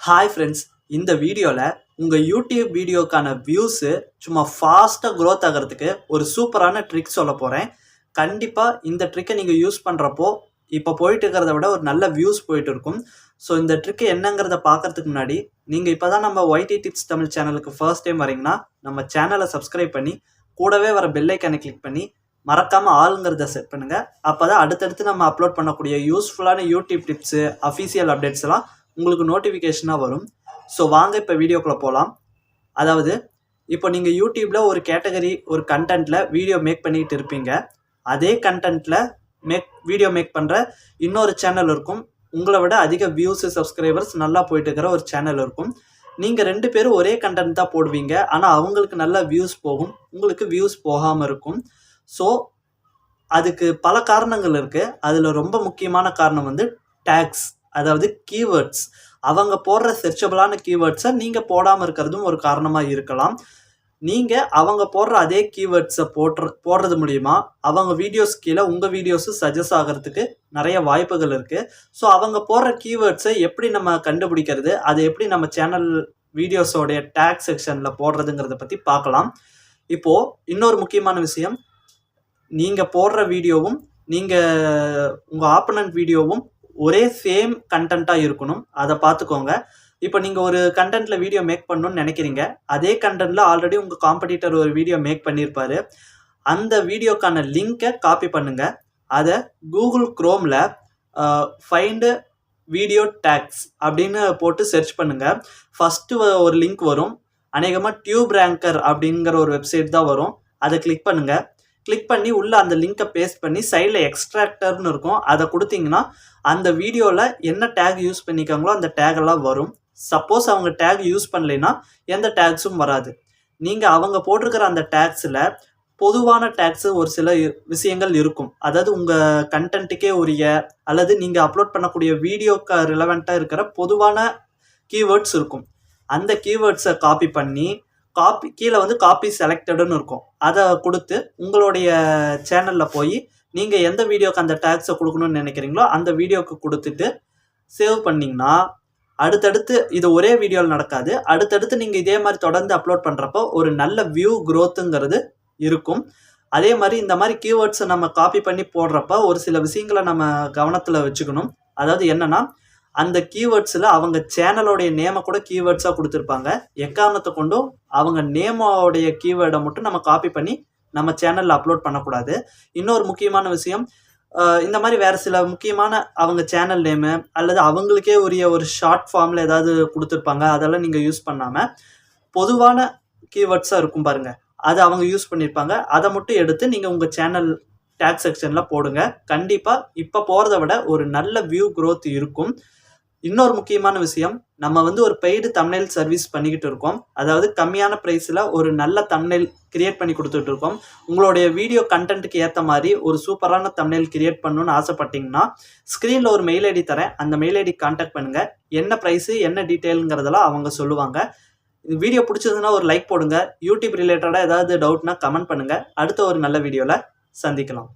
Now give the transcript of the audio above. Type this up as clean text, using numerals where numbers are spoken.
Hi friends, இந்த வீடியோவில் உங்கள் யூடியூப் வீடியோக்கான வியூஸு சும்மா ஃபாஸ்ட்டாக க்ரோத் ஆகிறதுக்கு ஒரு சூப்பரான ட்ரிக் சொல்ல போகிறேன். கண்டிப்பாக இந்த ட்ரிக்கை நீங்கள் யூஸ் பண்ணுறப்போ இப்போ போயிட்டு இருக்கிறத விட ஒரு நல்ல வியூஸ் போயிட்டு இருக்கும். ஸோ இந்த ட்ரிக்கு என்னங்கிறத பார்க்கறதுக்கு முன்னாடி நீங்கள் இப்போ தான் நம்ம ஒய்டி டிப்ஸ் தமிழ் சேனலுக்கு ஃபர்ஸ்ட் டைம் வரீங்கன்னா நம்ம சேனலை சப்ஸ்கிரைப் பண்ணி கூடவே வர பெல் ஐக்கானை கிளிக் பண்ணி மறக்காமல் ஆளுங்கிறத செட் பண்ணுங்கள். அப்போ தான் அடுத்தடுத்து நம்ம அப்லோட் பண்ணக்கூடிய யூஸ்ஃபுல்லான யூடியூப் டிப்ஸு அஃபீஷியல் அப்டேட்ஸ் எல்லாம் உங்களுக்கு நோட்டிஃபிகேஷனாக வரும். ஸோ வாங்க இப்போ வீடியோக்குள்ளே போகலாம். அதாவது இப்போ நீங்கள் யூடியூப்பில் ஒரு கேட்டகரி ஒரு கண்டென்ட்டில் வீடியோ மேக் பண்ணிகிட்டு இருப்பீங்க. அதே கண்டென்ட்டில் வீடியோ மேக் பண்ணுற இன்னொரு சேனல் இருக்கும். உங்களை விட அதிக வியூஸு சப்ஸ்கிரைபர்ஸ் நல்லா போயிட்டு இருக்கிற ஒரு சேனல் இருக்கும். நீங்கள் 2 பேரும் ஒரே கண்டென்ட் தான் போடுவீங்க. ஆனால் அவங்களுக்கு நல்ல வியூஸ் போகும், உங்களுக்கு வியூஸ் போகாமல் இருக்கும். ஸோ அதுக்கு பல காரணங்கள் இருக்குது. அதில் ரொம்ப முக்கியமான காரணம் வந்து டேக்ஸ், அதாவது கீவேர்ட்ஸ். அவங்க போடுற செர்ச்சபிளான கீவேர்ட்ஸை நீங்கள் போடாமல் இருக்கிறதும் ஒரு காரணமாக இருக்கலாம். நீங்கள் அவங்க போடுற அதே கீவேர்ட்ஸை போடுறது மூலிமா அவங்க வீடியோஸ் கீழே உங்கள் வீடியோஸு சஜஸ்ட் ஆகிறதுக்கு நிறைய வாய்ப்புகள் இருக்குது. ஸோ அவங்க போடுற கீவேர்ட்ஸை எப்படி நம்ம கண்டுபிடிக்கிறது, அதை எப்படி நம்ம சேனல் வீடியோஸோடைய டேக் செக்ஷனில் போடுறதுங்கிறத பற்றி பார்க்கலாம். இப்போது இன்னொரு முக்கியமான விஷயம், நீங்கள் போடுற வீடியோவும் நீங்கள் உங்கள் ஆப்பனண்ட் வீடியோவும் ஒரே சேம் கண்டென்ட்டாக இருக்கணும். அதை பார்த்துக்கோங்க. இப்போ நீங்கள் ஒரு கண்டென்ட்டில் வீடியோ மேக் பண்ணணும்னு நினைக்கிறீங்க. அதே கண்டென்ட்டில் ஆல்ரெடி உங்கள் காம்படிட்டர் ஒரு வீடியோ மேக் பண்ணியிருப்பார். அந்த வீடியோக்கான லிங்க்கை காப்பி பண்ணுங்கள். அதை கூகுள் குரோமில் ஃபைண்டு வீடியோ டேக்ஸ் அப்படின்னு போட்டு சர்ச் பண்ணுங்கள். ஃபஸ்ட்டு ஒரு லிங்க் வரும். அநேகமாக டியூப் ரேங்கர் அப்படிங்கிற ஒரு வெப்சைட் தான் வரும். அதை கிளிக் பண்ணுங்கள். கிளிக் பண்ணி உள்ளே அந்த லிங்க்கை பேஸ்ட் பண்ணி சைடில் எக்ஸ்ட்ராக்டர்னு இருக்கும். அதை கொடுத்தீங்கன்னா அந்த வீடியோவில் என்ன டேக் யூஸ் பண்ணிக்காங்களோ அந்த டேகெல்லாம் வரும். சப்போஸ் அவங்க டேக் யூஸ் பண்ணலைன்னா எந்த டேக்ஸும் வராது. நீங்கள் அவங்க போட்டிருக்கிற அந்த டேக்ஸில் பொதுவான டேக்ஸு ஒரு சில விஷயங்கள் இருக்கும். அதாவது உங்கள் கண்டென்ட்டுக்கே உரிய அல்லது நீங்கள் அப்லோட் பண்ணக்கூடிய வீடியோக்கு ரிலவெண்ட்டாக இருக்கிற பொதுவான கீவேர்ட்ஸ் இருக்கும். அந்த கீவேர்ட்ஸை காப்பி பண்ணி கீழே வந்து காப்பி செலக்டடுன்னு இருக்கும். அதை கொடுத்து உங்களுடைய சேனலில் போய் நீங்கள் எந்த வீடியோக்கு அந்த டேக்ஸை கொடுக்கணும்னு நினைக்கிறீங்களோ அந்த வீடியோக்கு கொடுத்துட்டு சேவ் பண்ணிங்கன்னா அடுத்தடுத்து இது ஒரே வீடியோவில் நடக்காது. அடுத்தடுத்து நீங்கள் இதே மாதிரி தொடர்ந்து அப்லோட் பண்ணுறப்போ ஒரு நல்ல வியூ க்ரோத்துங்கிறது இருக்கும். அதே மாதிரி இந்த மாதிரி கீவேர்ட்ஸை நம்ம காப்பி பண்ணி போடுறப்ப ஒரு சில விஷயங்களை நம்ம கவனத்தில் வச்சுக்கணும். அதாவது என்னென்னா, அந்த கீவேர்ட்ஸில் அவங்க சேனலோடைய நேமை கூட கீவேர்ட்ஸாக கொடுத்துருப்பாங்க. எக்காரணத்தை கொண்டும் அவங்க நேமோடைய கீவேர்டை மட்டும் நம்ம காப்பி பண்ணி நம்ம சேனலில் அப்லோட் பண்ணக்கூடாது. இன்னொரு முக்கியமான விஷயம், இந்த மாதிரி வேறு சில முக்கியமான அவங்க சேனல் நேமு அல்லது அவங்களுக்கே உரிய ஒரு ஷார்ட் ஃபார்மில் ஏதாவது கொடுத்துருப்பாங்க. அதெல்லாம் நீங்கள் யூஸ் பண்ணாமல் பொதுவான கீவேர்ட்ஸாக இருக்கும் பாருங்கள், அதை அவங்க யூஸ் பண்ணியிருப்பாங்க. அதை மட்டும் எடுத்து நீங்கள் உங்கள் சேனல் டேக் செக்ஷனில் போடுங்க. கண்டிப்பாக இப்போ போகிறத விட ஒரு நல்ல வியூ க்ரோத் இருக்கும். இன்னொரு முக்கியமான விஷயம், நம்ம வந்து ஒரு பெய்டு தம்ப்நெயில் சர்வீஸ் பண்ணிக்கிட்டு இருக்கோம். அதாவது கம்மியான ப்ரைஸில் ஒரு நல்ல தம்ப்நெயில் கிரியேட் பண்ணி கொடுத்துட்டு இருக்கோம். உங்களுடைய வீடியோ கண்டென்ட்டுக்கு ஏற்ற மாதிரி ஒரு சூப்பரான தம்ப்நெயில் கிரியேட் பண்ணணும்னு ஆசைப்பட்டீங்கன்னா ஸ்க்ரீனில் ஒரு மெயில் ஐடி தரேன். அந்த மெயில் ஐடி கான்டாக்ட் பண்ணுங்கள். என்ன ப்ரைஸு என்ன டீட்டெயிலுங்கிறதெல்லாம் அவங்க சொல்லுவாங்க. இந்த வீடியோ பிடிச்சதுன்னா ஒரு லைக் போடுங்க. யூடியூப் ரிலேட்டடாக ஏதாவது டவுட்னா கமெண்ட் பண்ணுங்கள். அடுத்த ஒரு நல்ல வீடியோவில் சந்திக்கலாம்.